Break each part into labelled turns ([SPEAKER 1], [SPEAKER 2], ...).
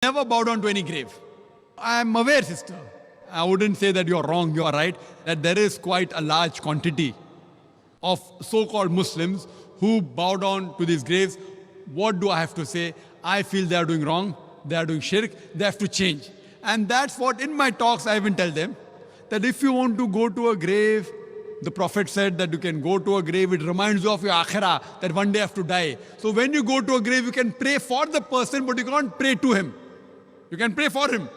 [SPEAKER 1] Never bow down to any grave. I am aware, sister. I wouldn't say that you're wrong, you're right, that there is quite a large quantity of so-called Muslims who bow down to these graves. What do I have to say? I feel they are doing wrong, they are doing shirk, they have to change. And that's what in my talks I even tell them, that if you want to go to a grave, the Prophet said that you can go to a grave, it reminds you of your akhirah, that one day you have to die. So when you go to a grave, you can pray for the person, but you can't pray to him. You can pray for him,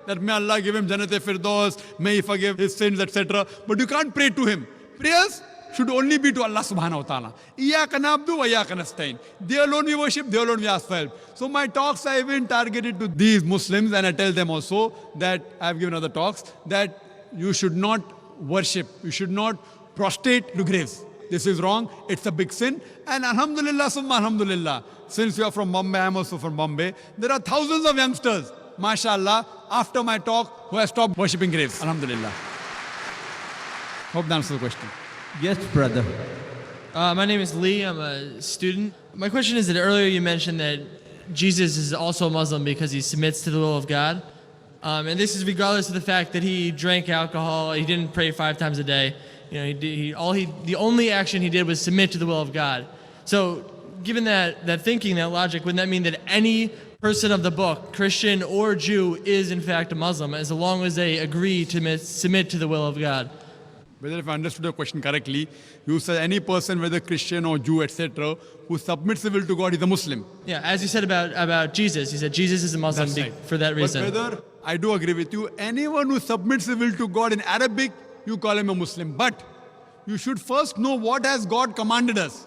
[SPEAKER 1] that may Allah give him Jannat-e-Firdaus, may He forgive his sins, etc. But you can't pray to him. Prayers should only be to Allah subhanahu wa ta'ala. Iyaka na'budu wa iyaka nasta'in. They alone we worship, they alone we ask for help. So my talks are even targeted to these Muslims, and I tell them also that I have given other talks, that you should not worship, you should not prostrate to graves. This is wrong, it's a big sin. And alhamdulillah, summa alhamdulillah, since you are from Bombay, I am also from Bombay, there are thousands of youngsters, mashallah, after my talk, who have stopped worshipping graves. Alhamdulillah. Hope that answers the question.
[SPEAKER 2] Yes, brother.
[SPEAKER 3] My name is Lee. I'm a student. My question is that earlier you mentioned that Jesus is also a Muslim because he submits to the will of God. And this is regardless of the fact that he drank alcohol, he didn't pray 5 times a day. You know, the only action he did was submit to the will of God. So given that thinking, that logic, wouldn't that mean that any person of the book, Christian or Jew, is in fact a Muslim, as long as they agree to submit to the will of God?
[SPEAKER 1] Whether if I understood your question correctly, you said any person, whether Christian or Jew, etc., who submits the will to God is a Muslim.
[SPEAKER 3] Yeah, as you said about Jesus, you said Jesus is a Muslim for that reason.
[SPEAKER 1] But whether, I do agree with you, anyone who submits the will to God in Arabic, you call him a Muslim. But you should first know what has God commanded us.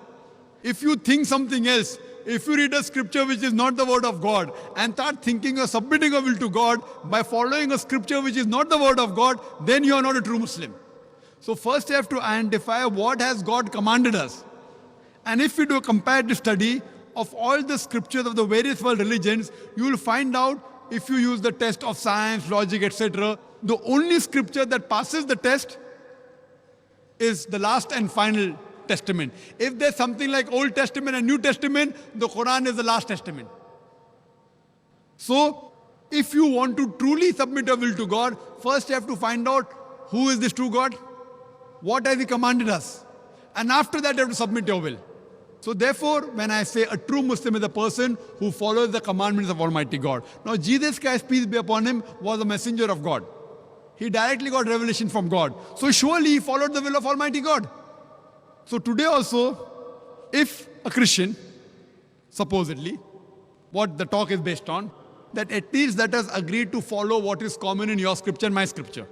[SPEAKER 1] If you think something else, if you read a scripture which is not the word of God and start thinking or submitting a will to God by following a scripture which is not the word of God, then you are not a true Muslim. So first you have to identify what has God commanded us. And if you do a comparative study of all the scriptures of the various world religions, you will find out, if you use the test of science, logic, etc., the only scripture that passes the test is the last and final testament. If there's something like Old Testament and New Testament, the Quran is the last testament. So if you want to truly submit your will to God, first you have to find out who is this true God, what has He commanded us, and after that you have to submit your will. So therefore, when I say a true Muslim is a person who follows the commandments of Almighty God. Now Jesus Christ, peace be upon Him, was a messenger of God. He directly got revelation from God. So surely he followed the will of Almighty God. So today also, if a Christian, supposedly, what the talk is based on, that at least let us agree to follow what is common in your scripture and my scripture.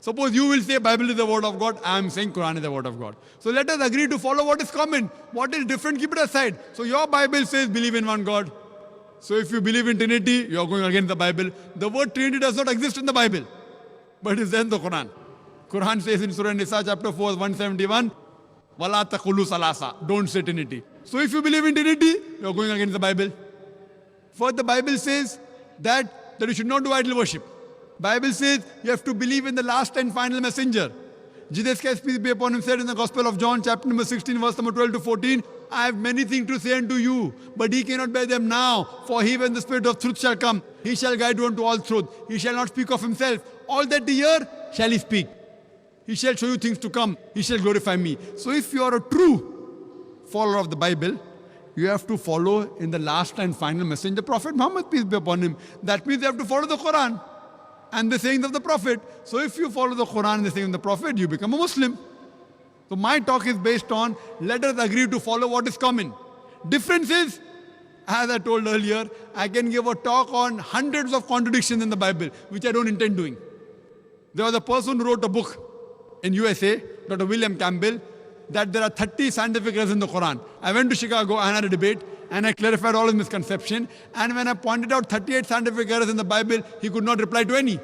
[SPEAKER 1] Suppose you will say Bible is the word of God, I am saying Quran is the word of God. So let us agree to follow what is common. What is different, keep it aside. So your Bible says believe in one God. So if you believe in Trinity, you are going against the Bible. The word Trinity does not exist in the Bible, but it's in the Quran. Quran says in Surah Nisa chapter 4, 171, Wala taqulu salasa, don't say Trinity. So if you believe in Trinity, you are going against the Bible. For the Bible says that you should not do idol worship. Bible says you have to believe in the last and final messenger. Jesus Christ, peace be upon Him, said in the Gospel of John, chapter number 16, verse number 12 to 14, I have many things to say unto you, but ye cannot bear them now. For He, when the Spirit of truth shall come, He shall guide you unto all truth. He shall not speak of Himself. All that ye hear shall He speak. He shall show you things to come. He shall glorify me. So if you are a true follower of the Bible, you have to follow in the last and final messenger, Prophet Muhammad, peace be upon him. That means you have to follow the Quran and the sayings of the Prophet. So if you follow the Quran and the sayings of the Prophet, you become a Muslim. So my talk is based on, let us agree to follow what is common. Difference is, as I told earlier, I can give a talk on hundreds of contradictions in the Bible, which I don't intend doing. There was a person who wrote a book in USA, Dr. William Campbell, that there are 30 scientific errors in the Quran. I went to Chicago and had a debate, and I clarified all his misconception. And when I pointed out 38 scientific errors in the Bible, he could not reply to any.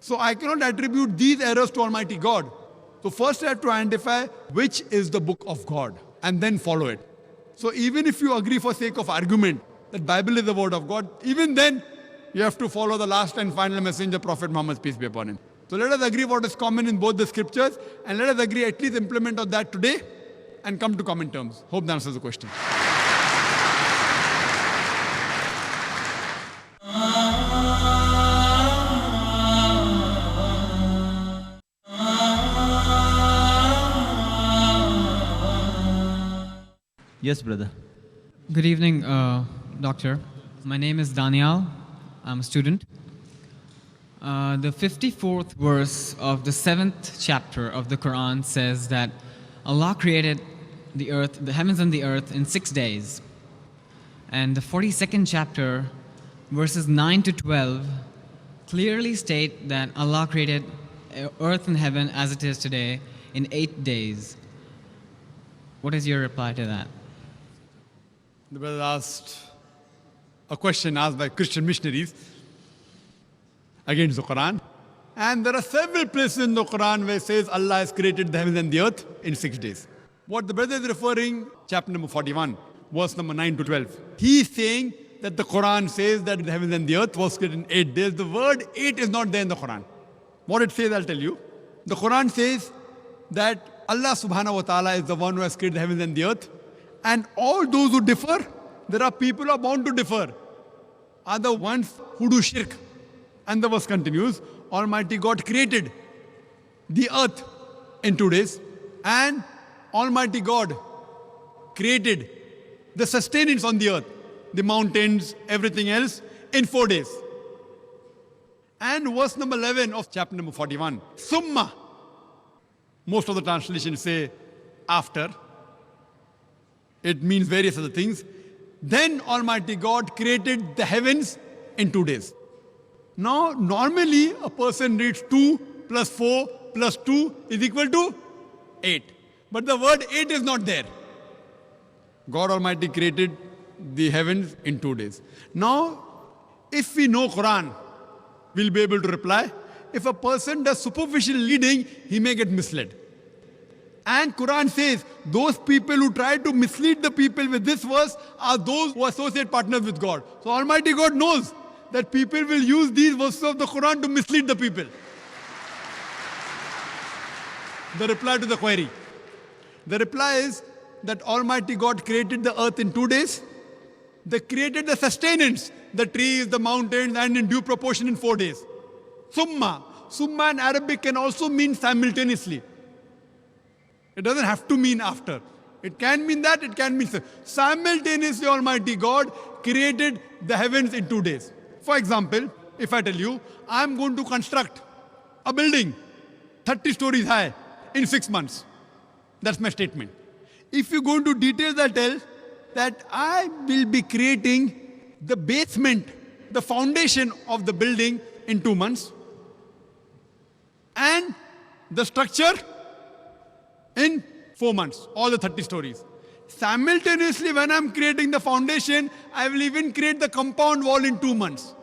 [SPEAKER 1] So I cannot attribute these errors to Almighty God. So first I have to identify which is the book of God, and then follow it. So even if you agree for sake of argument that Bible is the word of God, even then you have to follow the last and final messenger, Prophet Muhammad, peace be upon him. So let us agree what is common in both the scriptures, and let us agree at least implement of that today and come to common terms. Hope that answers the question.
[SPEAKER 2] Yes, brother.
[SPEAKER 4] Good evening, doctor. My name is Daniel. I'm a student. The 54th verse of the 7th chapter of the Quran says that Allah created the earth, the heavens and the earth in 6 days. And the 42nd chapter, verses 9 to 12, clearly state that Allah created earth and heaven as it is today in 8 days. What is your reply to that?
[SPEAKER 1] The brother asked a question asked by Christian missionaries against the Quran. And there are several places in the Quran where it says Allah has created the heavens and the earth in 6 days. What the brother is referring, chapter number 41, verse number 9 to 12. He is saying that the Quran says that the heavens and the earth was created in 8 days. The word 8 is not there in the Quran. What it says, I'll tell you. The Quran says that Allah subhanahu wa ta'ala is the one who has created the heavens and the earth. And all those who differ, there are people who are bound to differ, are the ones who do shirk. And the verse continues, Almighty God created the earth in 2 days, and Almighty God created the sustenance on the earth, the mountains, everything else, in 4 days. And verse number 11 of chapter number 41, Summa. Most of the translations say after. It means various other things. Then Almighty God created the heavens in 2 days. Now, normally a person reads 2 plus 4 plus 2 is equal to 8. But the word 8 is not there. God Almighty created the heavens in 2 days. Now, if we know Quran, we'll be able to reply. If a person does superficial reading, he may get misled. And Quran says, those people who try to mislead the people with this verse are those who associate partners with God. So Almighty God knows that people will use these verses of the Quran to mislead the people. The reply to the query. The reply is that Almighty God created the earth in 2 days. They created the sustenance, the trees, the mountains, and in due proportion in 4 days. Summa. Summa in Arabic can also mean simultaneously. It doesn't have to mean after. It can mean that, it can mean simultaneously Almighty God created the heavens in 2 days. For example, if I tell you, I'm going to construct a building 30 stories high in 6 months. That's my statement. If you go into details, I tell that I will be creating the basement, the foundation of the building in 2 months, and the structure in 4 months, all the 30 stories. Simultaneously, when I'm creating the foundation, I will even create the compound wall in 2 months.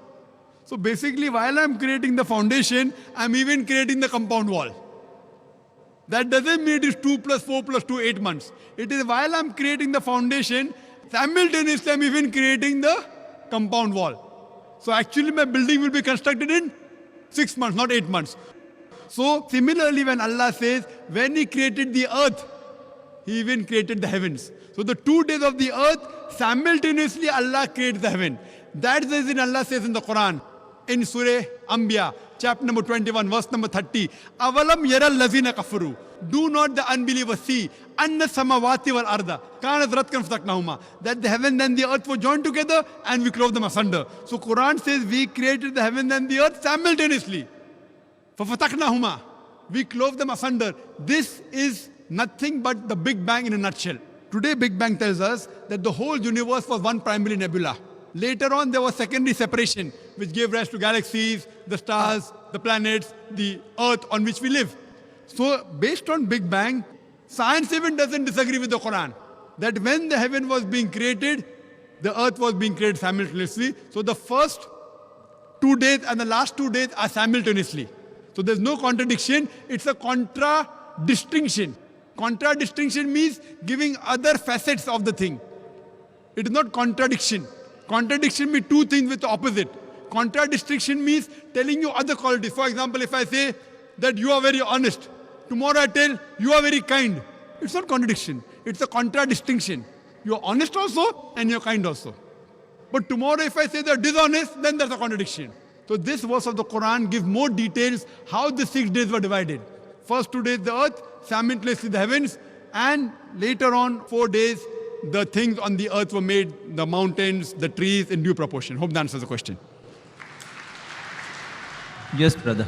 [SPEAKER 1] So basically, while I'm creating the foundation, I'm even creating the compound wall. That doesn't mean it is 2 plus 4 plus 2, 8 months. It is while I'm creating the foundation, simultaneously I'm even creating the compound wall. So actually my building will be constructed in 6 months, not 8 months. So similarly, when Allah says, when He created the earth, He even created the heavens. So the 2 days of the earth, simultaneously Allah created the heaven. That is in Allah says in the Quran, in Surah Anbiya, chapter number 21, verse number 30. Avalam yaral lazina kafaru. Do not the unbelievers see anna samawati wal arda kanat ratkan fataknahuma, that the heaven and the earth were joined together and we clove them asunder. So Quran says we created the heaven and the earth simultaneously. فَفَتَقْنَاهُمَا, we clove them asunder. This is nothing but the Big Bang in a nutshell. Today, Big Bang tells us that the whole universe was one primary nebula. Later on, there was secondary separation, which gave rise to galaxies, the stars, the planets, the earth on which we live. So, based on Big Bang, science even doesn't disagree with the Quran, that when the heaven was being created, the earth was being created simultaneously. So, the first 2 days and the last 2 days are simultaneously. So there's no contradiction, it's a contradistinction. Contradistinction means giving other facets of the thing. It is not contradiction. Contradiction means two things with the opposite. Contradistinction means telling you other qualities. For example, if I say that you are very honest, tomorrow I tell you are very kind. It's not contradiction, it's a contradistinction. You are honest also and you're kind also. But tomorrow if I say they're dishonest, then there's a contradiction. So this verse of the Quran gives more details how the 6 days were divided. First 2 days the earth, simultaneously the heavens, and later on 4 days the things on the earth were made, the mountains, the trees, in due proportion. Hope that answers the question.
[SPEAKER 2] Yes, brother.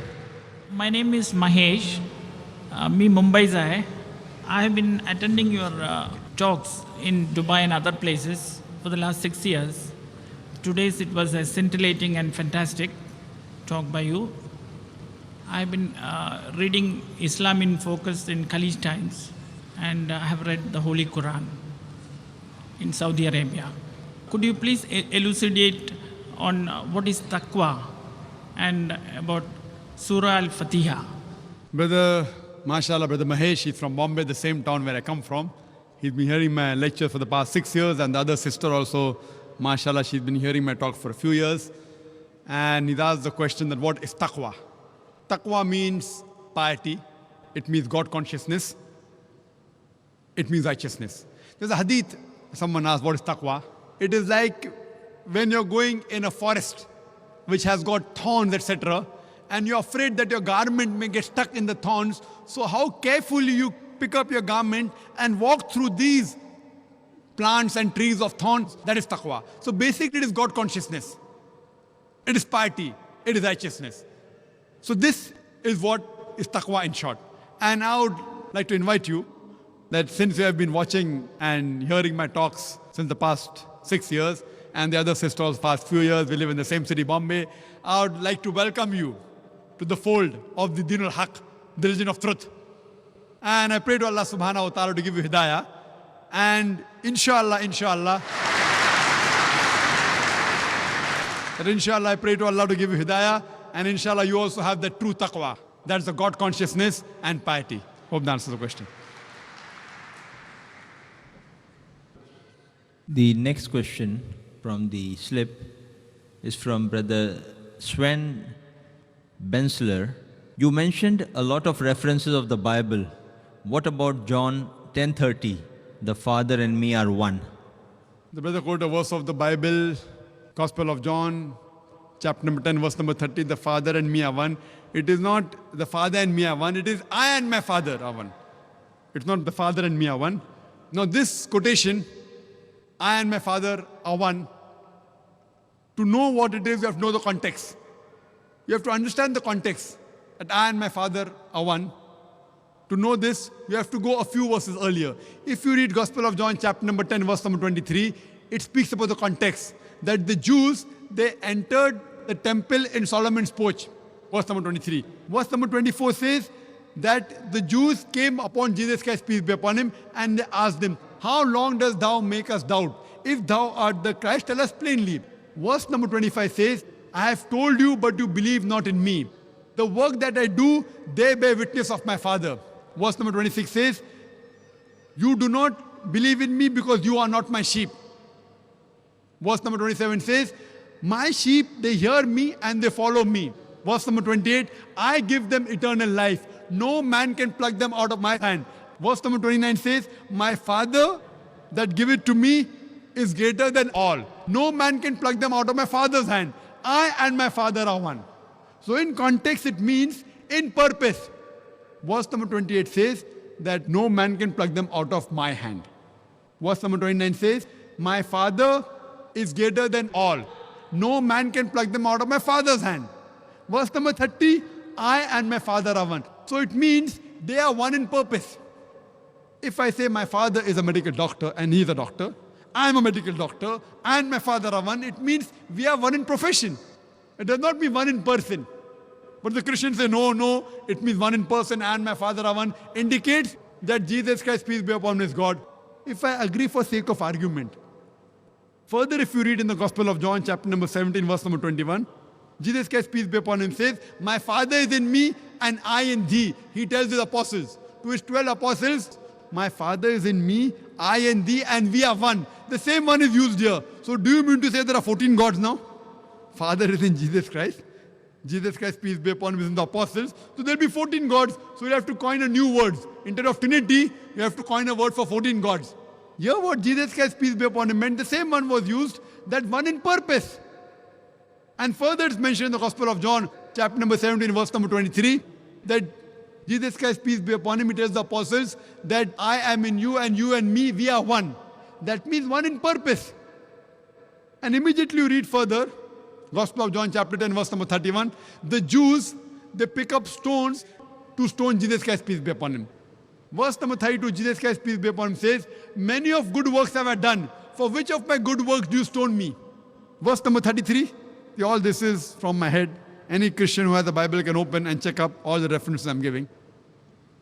[SPEAKER 5] My name is Mahesh. Me Mumbai's hai. I have been attending your talks in Dubai and other places for the last 6 years. Today's it was a scintillating and fantastic talk by you. I've been reading Islam in Focus in Khalij Times, and I have read the Holy Quran in Saudi Arabia. Could you please elucidate on what is taqwa and about Surah Al-Fatiha?
[SPEAKER 1] Brother, mashallah, Brother Mahesh, he's from Bombay, the same town where I come from. He's been hearing my lectures for the past 6 years, and the other sister also, mashallah, she's been hearing my talk for a few years. And he's asked the question that what is taqwa? Taqwa means piety. It means God consciousness. It means righteousness. There's a hadith, someone asked, what is taqwa? It is like when you're going in a forest which has got thorns, etc., and you're afraid that your garment may get stuck in the thorns. So how carefully you pick up your garment and walk through these plants and trees of thorns, that is taqwa. So basically it is God consciousness. It is piety. It is righteousness. So this is what is taqwa in short. And I would like to invite you that since you have been watching and hearing my talks since the past 6 years, and the other sisters past few years, we live in the same city, Bombay, I would like to welcome you to the fold of the Din al-Haq, the religion of truth. And I pray to Allah subhanahu wa ta'ala to give you hidayah. And inshallah, I pray to Allah to give you hidayah. And inshallah, you also have the true taqwa. That's the God consciousness and piety. Hope that answers the question.
[SPEAKER 2] The next question from the slip is from Brother Sven Bensler. You mentioned a lot of references of the Bible. What about John 10:30? The Father and me are one.
[SPEAKER 1] The brother quoted a verse of the Bible, Gospel of John, chapter number 10, verse number 30, the Father and me are one. It is not the Father and me are one, it is I and my Father are one. It's not the Father and me are one. Now this quotation, I and my Father are one, to know what it is, you have to know the context. You have to understand the context, that I and my Father are one. To know this, you have to go a few verses earlier. If you read Gospel of John, chapter number 10, verse number 23, it speaks about the context, that the Jews, they entered the temple in Solomon's porch. Verse number 23. Verse number 24 says that the Jews came upon Jesus Christ, peace be upon him, and they asked him, how long dost thou make us doubt? If thou art the Christ, tell us plainly. Verse number 25 says, I have told you, but you believe not in me. The work that I do, they bear witness of my Father. Verse number 26 says, you do not believe in me because you are not my sheep. Verse number 27 says, my sheep, they hear me and they follow me. Verse number 28, I give them eternal life. No man can pluck them out of my hand. Verse number 29 says, my Father that giveth to me is greater than all. No man can pluck them out of my Father's hand. I and my Father are one. So in context, it means in purpose. Verse number 28 says that no man can pluck them out of my hand. Verse number 29 says, my Father is greater than all. No man can pluck them out of my Father's hand. Verse number 30, I and my Father are one. So it means they are one in purpose. If I say my father is a medical doctor and he is a doctor, I am a medical doctor and my father are one, it means we are one in profession. It does not mean one in person. But the Christians say, no, it means one in person and my Father are one, indicates that Jesus Christ, peace be upon him, is God. If I agree for sake of argument. Further, if you read in the Gospel of John, chapter number 17, verse number 21, Jesus Christ, peace be upon him, says, my Father is in me and I in thee. He tells his apostles, to his 12 apostles, my Father is in me, I in thee, and we are one. The same one is used here. So do you mean to say there are 14 gods now? Father is in Jesus Christ. Jesus Christ, peace be upon him, is in the apostles. So there'll be 14 gods. So you have to coin a new word. Instead of Trinity, you have to coin a word for 14 gods. Here what Jesus Christ, peace be upon him, meant the same one was used, that one in purpose. And further it's mentioned in the Gospel of John, chapter number 17, verse number 23, that Jesus Christ, peace be upon him, he tells the apostles that I am in you and me, we are one. that means one in purpose. And immediately you read further, Gospel of John chapter 10 verse number 31, the Jews, they pick up stones to stone Jesus Christ, peace be upon him. Verse number 32, Jesus Christ, peace be upon him, says, many of good works have I done. For which of my good works do you stone me? Verse number 33, all this is from my head. Any Christian who has a Bible can open and check up all the references I'm giving.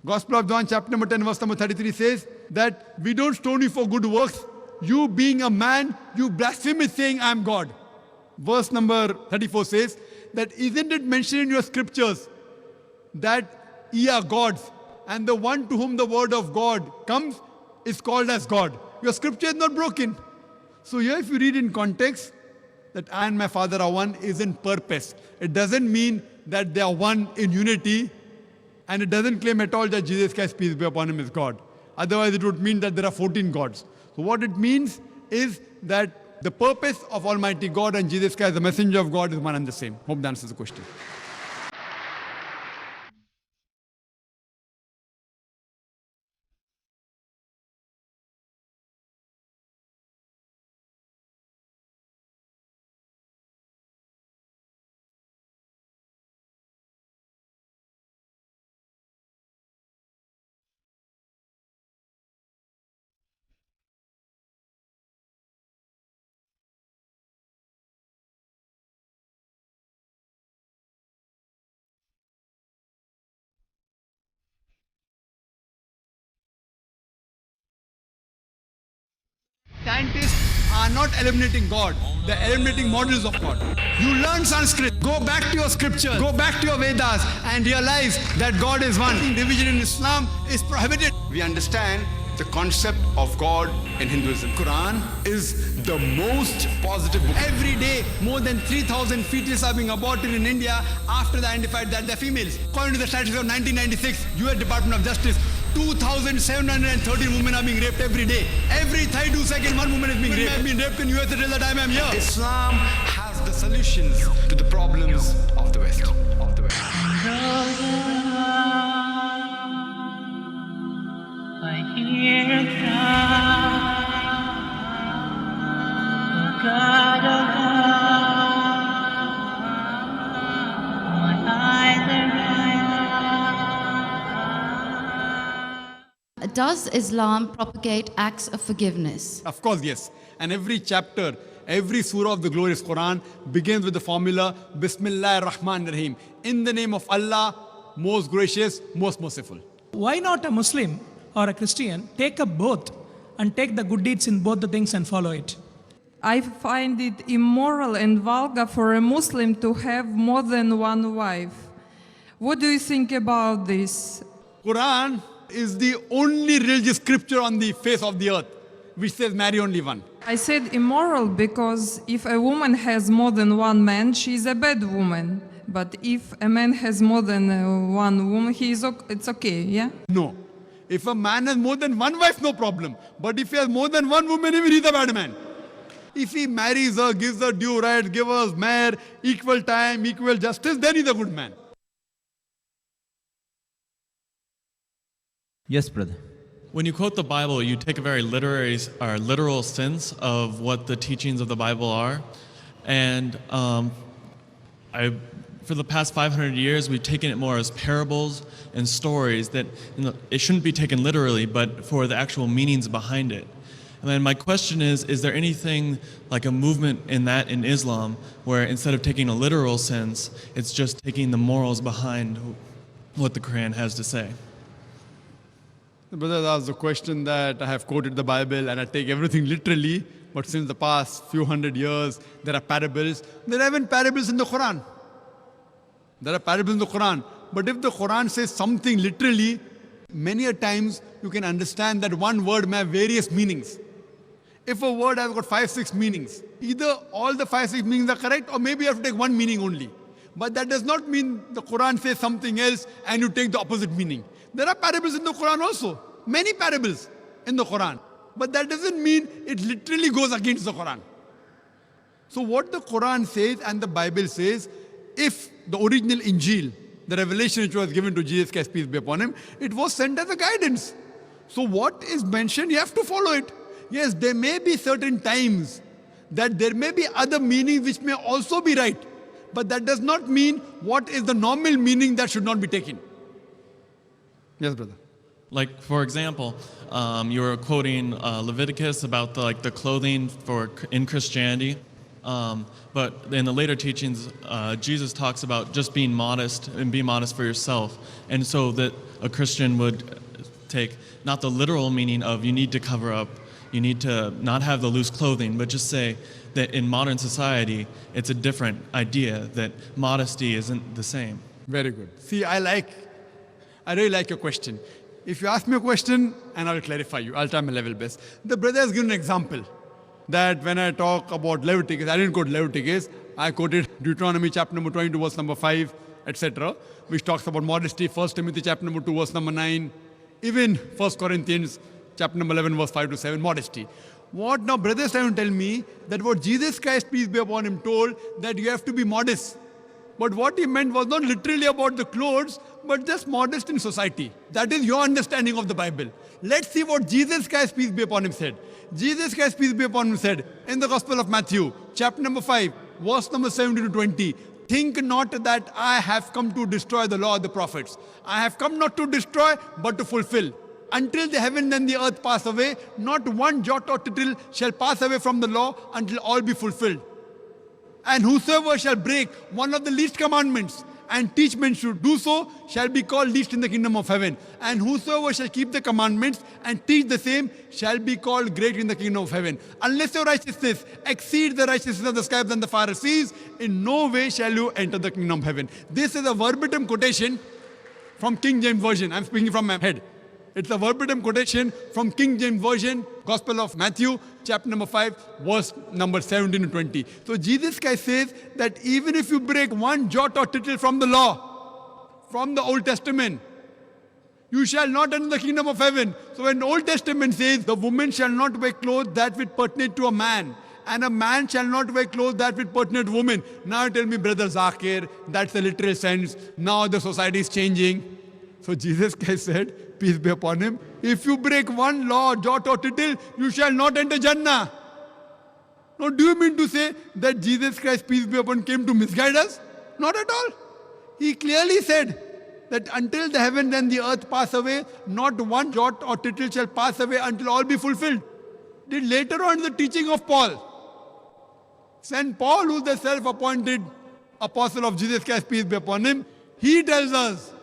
[SPEAKER 1] Gospel of John chapter number 10 verse number 33 says that we don't stone you for good works. You being a man, you blaspheme it saying I am God. Verse number 34 says that isn't it mentioned in your scriptures that ye are gods and the one to whom the word of God comes is called as God. Your scripture is not broken. So here if you read in context that I and my Father are one is in purpose. It doesn't mean that they are one in unity, and it doesn't claim at all that Jesus Christ, peace be upon him, is God. Otherwise it would mean that there are 14 gods. So what it means is that the purpose of Almighty God and Jesus Christ, the messenger of God, is one and the same. Hope that answers the question. Scientists are not eliminating God. They're eliminating models of God. You learn Sanskrit. Go back to your scriptures. Go back to your Vedas and realize that God is one. Division in Islam is prohibited. We understand the concept of God in Hinduism. Quran is the most positive book. Every day, more than 3,000 fetuses are being aborted in India after they identified that they're females. According to the statistics of 1996, US Department of Justice, 2,713 women are being raped every day. Every 32 seconds, one woman is being raped. I've been raped in US until the time I'm here. Islam has the solutions to the problems of the West.
[SPEAKER 6] I hear God of love, my eyes are
[SPEAKER 7] Does Islam propagate acts of forgiveness?
[SPEAKER 1] Of course, yes. And every chapter, every surah of the glorious Quran begins with the formula Bismillah ar-Rahman ar-Rahim. In the name of Allah, most gracious, most merciful.
[SPEAKER 8] Why not a Muslim or a Christian take up both and take the good deeds in both the things and follow it?
[SPEAKER 9] I find it immoral and vulgar for a Muslim to have more than one wife. What do you think about this?
[SPEAKER 1] Quran is the only religious scripture on the face of the earth which says marry only one.
[SPEAKER 9] I said immoral because if a woman has more than one man, she is a bad woman. But if a man has more than one woman, it's okay, yeah?
[SPEAKER 1] No. If a man has more than one wife, no problem. But if he has more than one woman, even he's a bad man. If he marries her, gives her due rights, gives her marriage, equal time, equal justice, then he's a good man.
[SPEAKER 2] Yes, brother.
[SPEAKER 10] When you quote the Bible, you take a very literal sense of what the teachings of the Bible are. And for the past 500 years, we've taken it more as parables and stories that it shouldn't be taken literally, but for the actual meanings behind it. And then my question is there anything like a movement in that in Islam where instead of taking a literal sense, it's just taking the morals behind what the Quran has to say?
[SPEAKER 1] The brother asked the question that I have quoted the Bible and I take everything literally, but since the past few hundred years, there are parables. There are even parables in the Quran. There are parables in the Quran. But if the Quran says something literally, many a times you can understand that one word may have various meanings. If a word has got 5-6 meanings, either all the 5-6 meanings are correct or maybe you have to take one meaning only. But that does not mean the Quran says something else and you take the opposite meaning. There are parables in the Quran also. Many parables in the Quran. But that doesn't mean it literally goes against the Quran. So what the Quran says and the Bible says, if the original Injil, the revelation which was given to Jesus Christ, peace be upon him, it was sent as a guidance. So what is mentioned, you have to follow it. Yes, there may be certain times that there may be other meanings which may also be right. But that does not mean what is the normal meaning that should not be taken. Yes, brother.
[SPEAKER 10] Like, for example, you were quoting Leviticus about the clothing in Christianity. But in the later teachings, Jesus talks about just being modest and be modest for yourself. And so that a Christian would take not the literal meaning of you need to cover up, you need to not have the loose clothing, but just say that in modern society, it's a different idea, that modesty isn't the same.
[SPEAKER 1] Very good. See, I really like your question. If you ask me a question, and I'll clarify you, I'll try my level best. The brother has given an example that when I talk about Leviticus, I didn't quote Leviticus, I quoted Deuteronomy chapter number 22, verse number 5, etc., which talks about modesty, 1 Timothy chapter number 2, verse number 9, even 1 Corinthians chapter number 11, verse 5 to 7, modesty. What now brother is trying to tell me that what Jesus Christ, peace be upon him, told that you have to be modest. But what he meant was not literally about the clothes, but just modest in society. That is your understanding of the Bible. Let's see what Jesus Christ, peace be upon him, said. Jesus Christ, peace be upon him, said in the Gospel of Matthew, chapter number 5, verse number 17 to 20, think not that I have come to destroy the law of the prophets. I have come not to destroy, but to fulfill. Until the heaven and the earth pass away, not one jot or tittle shall pass away from the law until all be fulfilled. And whosoever shall break one of the least commandments and teach men to do so shall be called least in the kingdom of heaven. And whosoever shall keep the commandments and teach the same shall be called great in the kingdom of heaven. Unless your righteousness exceeds the righteousness of the scribes and the Pharisees, in no way shall you enter the kingdom of heaven. This is a verbatim quotation from King James Version. I'm speaking from my head. It's a verbatim quotation from King James Version, Gospel of Matthew, chapter number 5, verse number 17 and 20. So Jesus Christ says that even if you break one jot or tittle from the law, from the Old Testament, you shall not enter the kingdom of heaven. So when the Old Testament says the woman shall not wear clothes that which pertain to a man, and a man shall not wear clothes that which pertain to woman. Now tell me, Brother Zakir, that's the literal sense. Now the society is changing. So Jesus Christ said, peace be upon him, if you break one law, jot or tittle, you shall not enter Jannah. Now do you mean to say that Jesus Christ, peace be upon him, came to misguide us? Not at all. He clearly said that until the heaven and the earth pass away, not one jot or tittle shall pass away until all be fulfilled. Then later on the teaching of Paul, St. Paul, who is the self-appointed apostle of Jesus Christ, peace be upon him, he tells us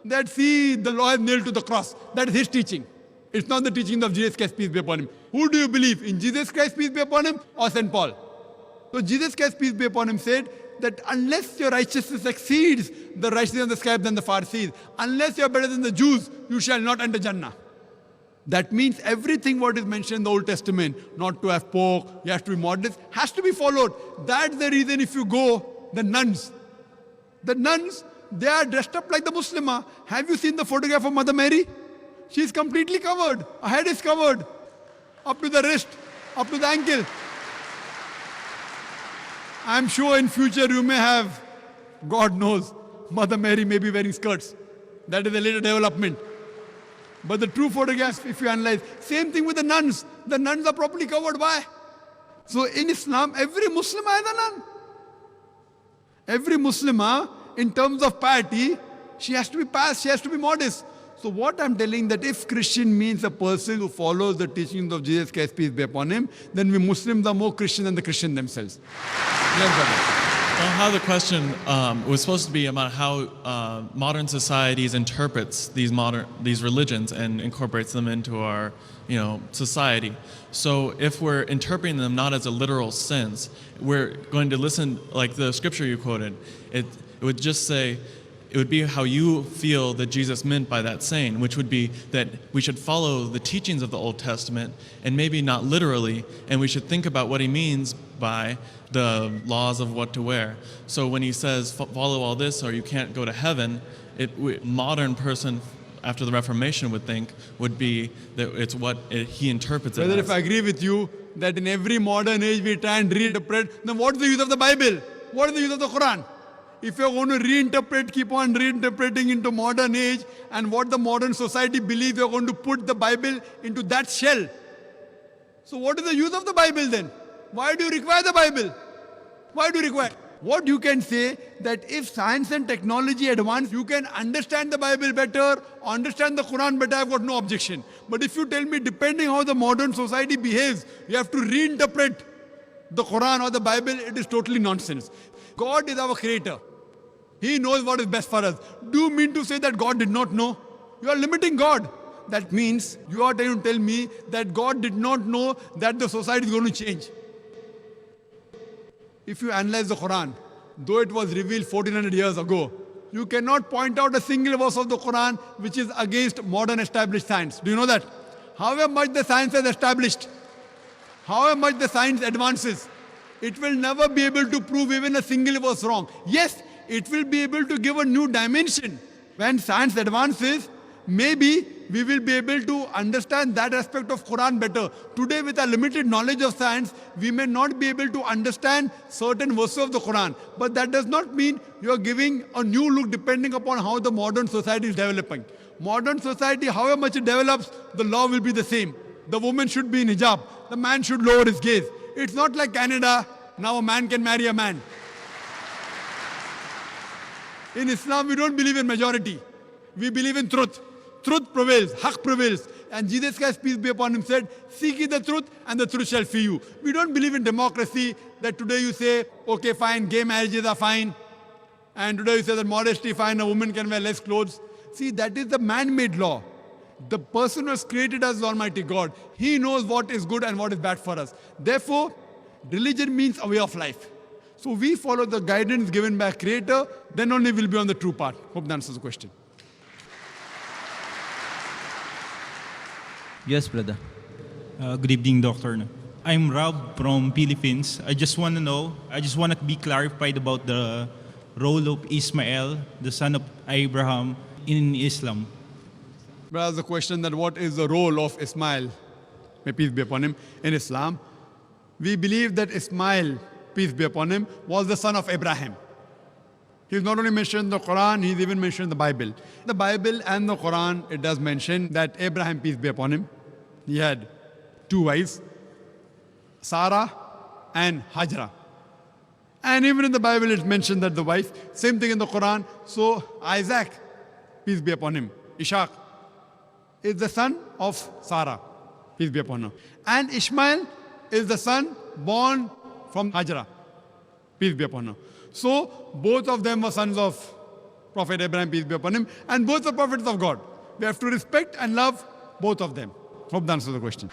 [SPEAKER 1] that see, the law is nailed to the cross. That is his teaching. It's not the teaching of Jesus Christ, peace be upon him. Who do you believe? In Jesus Christ, peace be upon him, or St. Paul? So Jesus Christ, peace be upon him, said that unless your righteousness exceeds the righteousness of the scribes and the Pharisees, unless you are better than the Jews, you shall not enter Jannah. That means everything what is mentioned in the Old Testament, not to have pork, you have to be modest, has to be followed. That's the reason if you go, the nuns, they are dressed up like the Muslimah. Have you seen the photograph of Mother Mary? She is completely covered. Her head is covered. Up to the wrist, up to the ankle. I'm sure in future you may have, God knows, Mother Mary may be wearing skirts. That is a later development. But the true photographs, if you analyze, same thing with the nuns. The nuns are properly covered. Why? So in Islam, every Muslimah is a nun. Every Muslimah, in terms of piety, she has to be pious, she has to be modest. So what I'm telling that if Christian means a person who follows the teachings of Jesus Christ, peace be upon him, then we Muslims are more Christian than the Christian themselves. Yes, brother.
[SPEAKER 10] Well, how the question was supposed to be about how modern societies interprets these religions and incorporates them into our society. So if we're interpreting them not as a literal sense, we're going to listen, like the scripture you quoted, it would just say, it would be how you feel that Jesus meant by that saying, which would be that we should follow the teachings of the Old Testament and maybe not literally, and we should think about what he means by the laws of what to wear. So when he says, follow all this or you can't go to heaven, modern person after the Reformation would think would be that it's what he interprets it
[SPEAKER 1] Brother,
[SPEAKER 10] as.
[SPEAKER 1] if I agree with you that in every modern age we try and reinterpret, then what's the use of the Bible? What is the use of the Quran? If you're going to reinterpret, keep on reinterpreting into modern age and what the modern society believes, you're going to put the Bible into that shell. So what is the use of the Bible then? Why do you require the Bible? Why do you require? What you can say that if science and technology advance, you can understand the Bible better, understand the Quran better, I've got no objection. But if you tell me depending how the modern society behaves, you have to reinterpret the Quran or the Bible, it is totally nonsense. God is our creator. He knows what is best for us. Do you mean to say that God did not know? You are limiting God. That means you are trying to tell me that God did not know that the society is going to change. If you analyze the Quran, though it was revealed 1400 years ago, you cannot point out a single verse of the Quran which is against modern established science. Do you know that? However much the science has established, however much the science advances, it will never be able to prove even a single verse wrong. Yes, it will be able to give a new dimension. When science advances, maybe we will be able to understand that aspect of Quran better. Today, with our limited knowledge of science, we may not be able to understand certain verses of the Quran. But that does not mean you are giving a new look depending upon how the modern society is developing. Modern society, however much it develops, the law will be the same. The woman should be in hijab. The man should lower his gaze. It's not like Canada. Now a man can marry a man. In Islam, we don't believe in majority. We believe in truth. Truth prevails, haqq prevails. And Jesus Christ, peace be upon him, said, seek ye the truth and the truth shall free you. We don't believe in democracy, that today you say, okay, fine, gay marriages are fine. And today you say that modesty fine, a woman can wear less clothes. See, that is the man-made law. The person who has created us is Almighty God. He knows what is good and what is bad for us. Therefore, religion means a way of life. So we follow the guidance given by a creator, then only we'll be on the true path. Hope that answers the question.
[SPEAKER 2] Yes, brother.
[SPEAKER 11] Good evening, Doctor. I'm Rob from Philippines. I just want to be clarified about the role of Ismail, the son of Abraham, in Islam.
[SPEAKER 1] Whereas the question that what is the role of Ismail, may peace be upon him, in Islam, we believe that Ismail, peace be upon him, was the son of Abraham. He's not only mentioned in the Quran, he's even mentioned in the Bible. The Bible and the Quran, it does mention that Abraham, peace be upon him, he had two wives, Sarah and Hajra. And even in the Bible, it's mentioned that the wife, same thing in the Quran. So Isaac, peace be upon him, Ishaq, is the son of Sarah, peace be upon her. And Ishmael is the son born from Hajra, peace be upon her. So, both of them were sons of Prophet Abraham, peace be upon him, and both are prophets of God. We have to respect and love both of them. Hope that answers the question.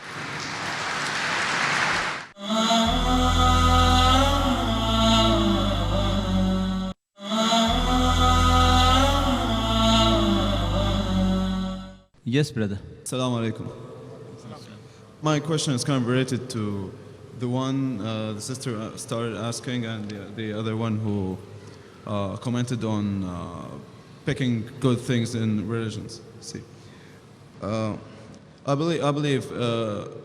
[SPEAKER 2] Yes, brother.
[SPEAKER 12] Assalamu alaikum. My question is kind of related to the one the sister started asking, and the other one who commented on picking good things in religions. See, I believe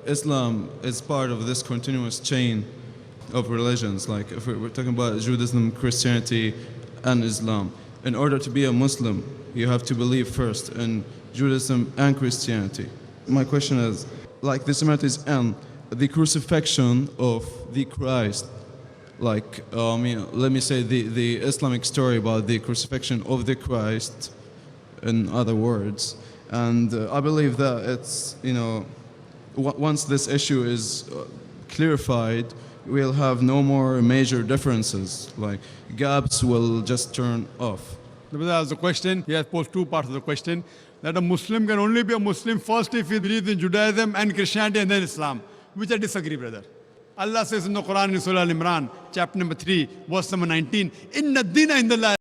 [SPEAKER 12] Islam is part of this continuous chain of religions. Like if we're talking about Judaism, Christianity, and Islam. In order to be a Muslim, you have to believe first in Judaism and Christianity. My question is, like the similarities and the crucifixion of the Christ, like let me say the Islamic story about the crucifixion of the Christ, in other words, and I believe that it's, once this issue is clarified, we'll have no more major differences, like gaps will just turn off.
[SPEAKER 1] The brother asked the question, he has posed two parts of the question, that a Muslim can only be a Muslim first if he believes in Judaism and Christianity and then Islam, which I disagree, brother. Allah says in the Quran in Surah Al-Imran, chapter number 3, verse number 19, Inna Dina Indallah